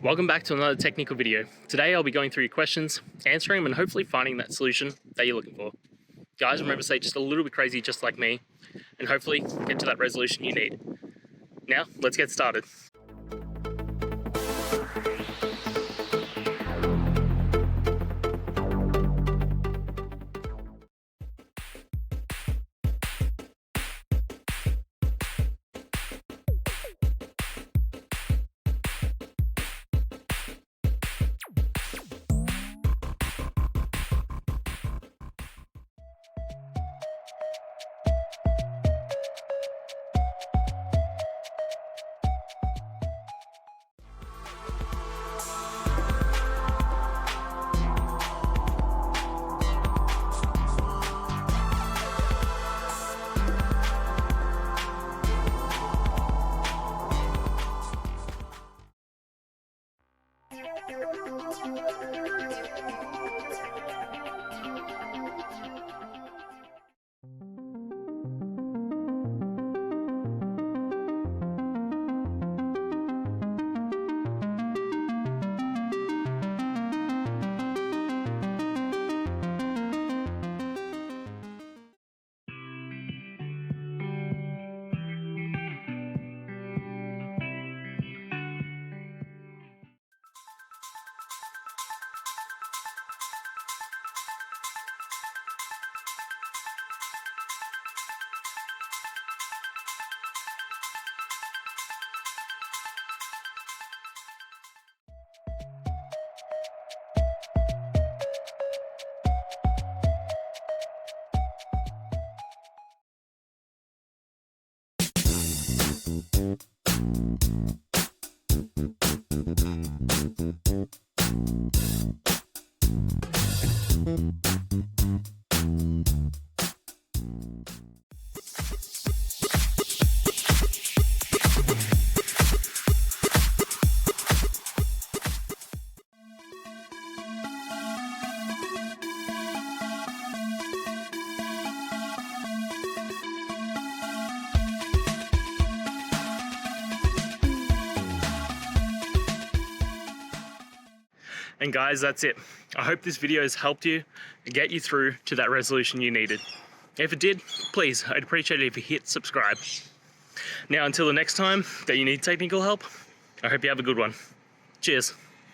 Welcome back to another technical video. Today I'll be going through your questions, answering them and hopefully finding that solution that you're looking for. Guys, remember to stay just a little bit crazy just like me and hopefully get to that resolution you need. Now, let's get started. And guys, that's it. I hope this video has helped you get you through to that resolution you needed. If it did, please, I'd appreciate it if you hit subscribe. Now, until the next time that you need technical help, I hope you have a good one. Cheers.